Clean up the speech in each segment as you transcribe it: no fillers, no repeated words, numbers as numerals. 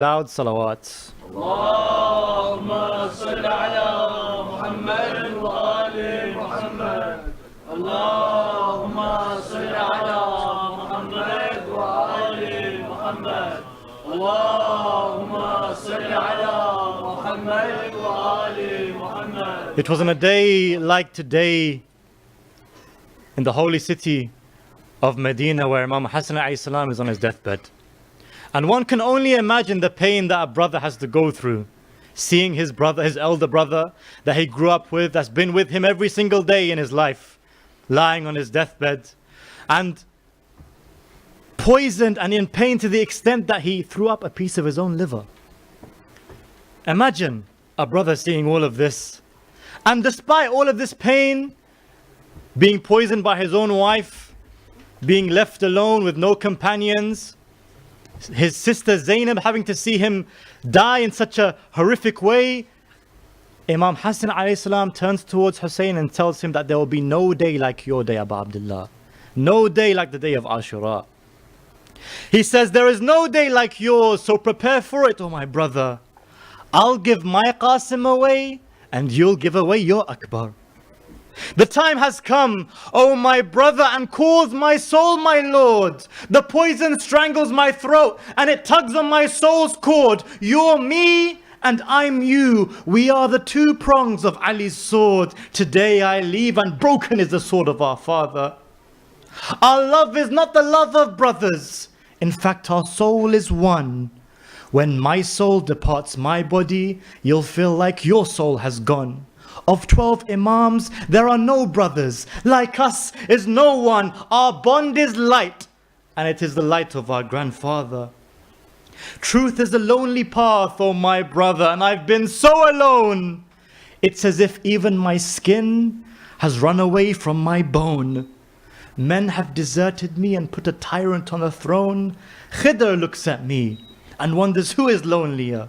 Loud salawat. Allahumma salli ala Muhammad wa ali Muhammad. Allahumma salli ala Muhammad wa ali Muhammad. Allahumma salli ala Muhammad wa ali Muhammad. It was on a day like today in the holy city of Medina where Imam Hassan is on his deathbed. And one can only imagine the pain that a brother has to go through, seeing his brother, his elder brother that he grew up with, that's been with him every single day in his life, lying on his deathbed and poisoned and in pain to the extent that he threw up a piece of his own liver. Imagine a brother seeing all of this, and despite all of this pain, being poisoned by his own wife, being left alone with no companions, his sister Zainab having to see him die in such a horrific way, Imam Hassan ﷺ turns towards Hussein and tells him that there will be no day like your day, Abu Abdullah. No day like the day of Ashura. He says, there is no day like yours, so prepare for it, oh my brother. I'll give my Qasim away and you'll give away your Akbar. The time has come, O my brother, and calls my soul my Lord. The poison strangles my throat and it tugs on my soul's cord. You're me and I'm you. We are the two prongs of Ali's sword. Today I leave and broken is the sword of our father. Our love is not the love of brothers. In fact, our soul is one. When my soul departs my body, you'll feel like your soul has gone. Of 12 Imams, there are no brothers. Like us is no one. Our bond is light, and it is the light of our grandfather. Truth is a lonely path, oh my brother, and I've been so alone. It's as if even my skin has run away from my bone. Men have deserted me and put a tyrant on a throne. Khidr looks at me and wonders who is lonelier.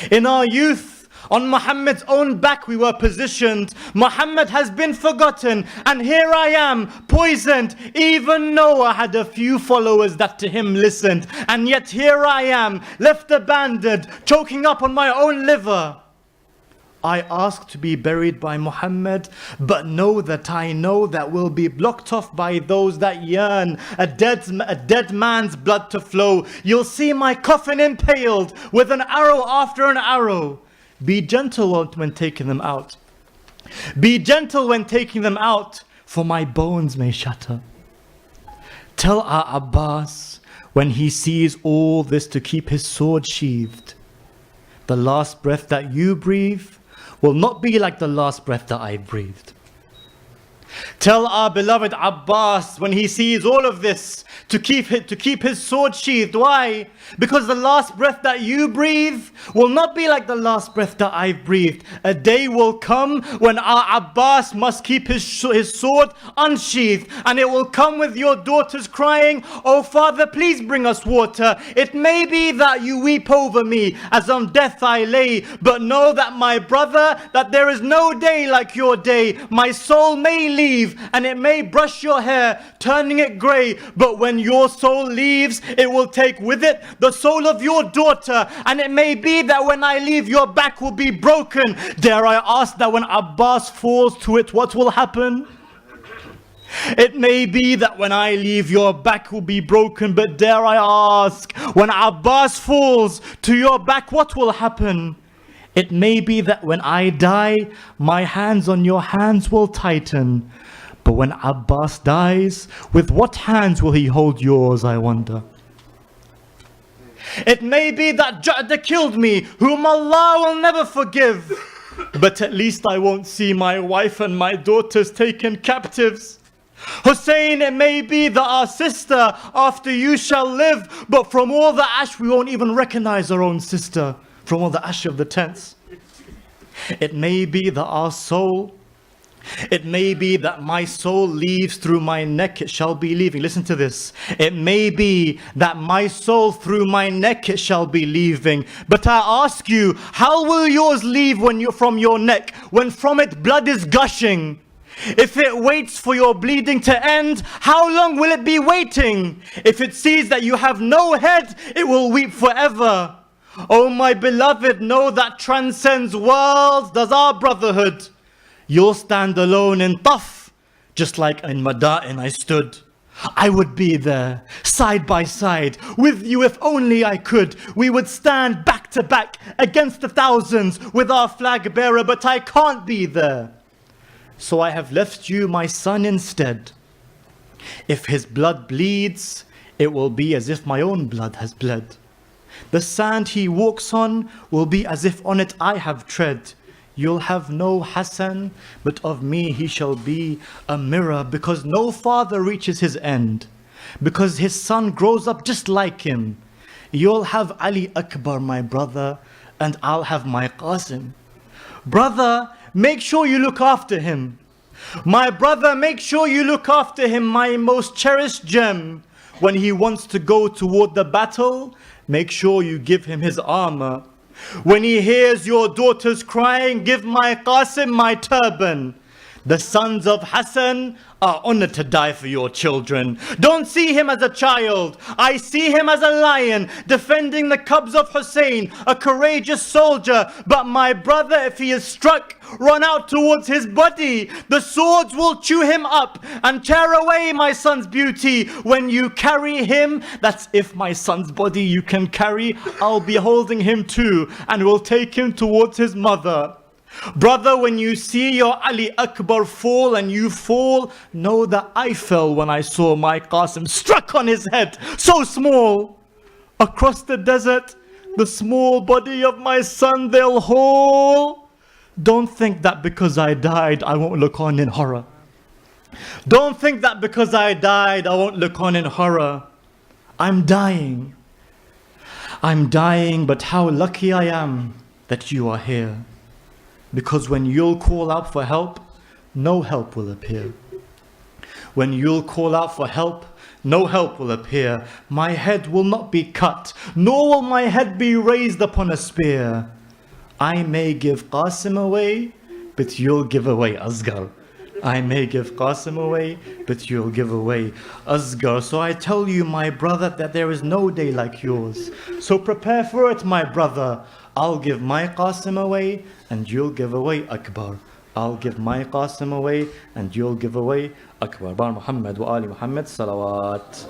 In our youth, on Muhammad's own back we were positioned. Muhammad has been forgotten, and here I am, poisoned. Even Noah had a few followers that to him listened. And yet here I am, left abandoned, choking up on my own liver. I ask to be buried by Muhammad, but know that I know that will be blocked off by those that yearn a dead man's blood to flow. You'll see my coffin impaled with an arrow after an arrow. Be gentle when taking them out. Be gentle when taking them out, for my bones may shatter. Tell our Abbas when he sees all this to keep his sword sheathed. The last breath that you breathe will not be like the last breath that I breathed. Tell our beloved Abbas when he sees all of this to keep his sword sheathed. Why? Because the last breath that you breathe will not be like the last breath that I've breathed. A day will come when our Abbas must keep his sword unsheathed, and it will come with your daughters crying, "Oh father, please bring us water." It may be that you weep over me as on death I lay, but know that my brother, that there is no day like your day. My soul may leave and it may brush your hair, turning it grey, but when your soul leaves, it will take with it the soul of your daughter, and it may be that when I leave, your back will be broken. Dare I ask that when Abbas falls to it, what will happen? It may be that when I leave, your back will be broken, but dare I ask, when Abbas falls to your back, what will happen? It may be that when I die, my hands on your hands will tighten. But when Abbas dies, with what hands will he hold yours, I wonder? It may be that Ja'da killed me, whom Allah will never forgive. But at least I won't see my wife and my daughters taken captives. Hussein, it may be that our sister after you shall live, but from all the ash we won't even recognize our own sister, from all the ash of the tents. It may be that our soul, it may be that my soul leaves through my neck, it shall be leaving. Listen to this. It may be that my soul through my neck, it shall be leaving. But I ask you, how will yours leave when you're from your neck, when from it blood is gushing? If it waits for your bleeding to end, how long will it be waiting? If it sees that you have no head, it will weep forever. Oh my beloved, know that transcends worlds does our brotherhood. You'll stand alone in Taf, just like in Mada'in I stood. I would be there, side by side, with you if only I could. We would stand back to back against the thousands with our flag bearer, but I can't be there. So I have left you my son instead. If his blood bleeds, it will be as if my own blood has bled. The sand he walks on will be as if on it I have tread. You'll have no Hassan, but of me he shall be a mirror, because no father reaches his end, because his son grows up just like him. You'll have Ali Akbar, my brother, and I'll have my Qasim. Brother, make sure you look after him. My brother, make sure you look after him, my most cherished gem. When he wants to go toward the battle, make sure you give him his armor. When he hears your daughters crying, give my Qasim my turban. The sons of Hassan are honored to die for your children. Don't see him as a child. I see him as a lion defending the cubs of Hussein, a courageous soldier. But my brother, if he is struck, run out towards his body. The swords will chew him up and tear away my son's beauty. When you carry him, that's if my son's body you can carry, I'll be holding him too and will take him towards his mother. Brother, when you see your Ali Akbar fall and you fall, know that I fell when I saw my Qasim struck on his head, so small. Across the desert, the small body of my son they'll haul. Don't think that because I died, I won't look on in horror. Don't think that because I died, I won't look on in horror. I'm dying. I'm dying, but how lucky I am that you are here. Because when you'll call out for help, no help will appear. When you'll call out for help, no help will appear. My head will not be cut, nor will my head be raised upon a spear. I may give Qasim away, but you'll give away Asghar. I may give Qasim away, but you'll give away Asghar. So I tell you, my brother, that there is no day like yours. So prepare for it, my brother. I'll give my Qasim away, and you'll give away Akbar. I'll give my Qasim away, and you'll give away Akbar. Bar Muhammad wa Ali Muhammad, salawat.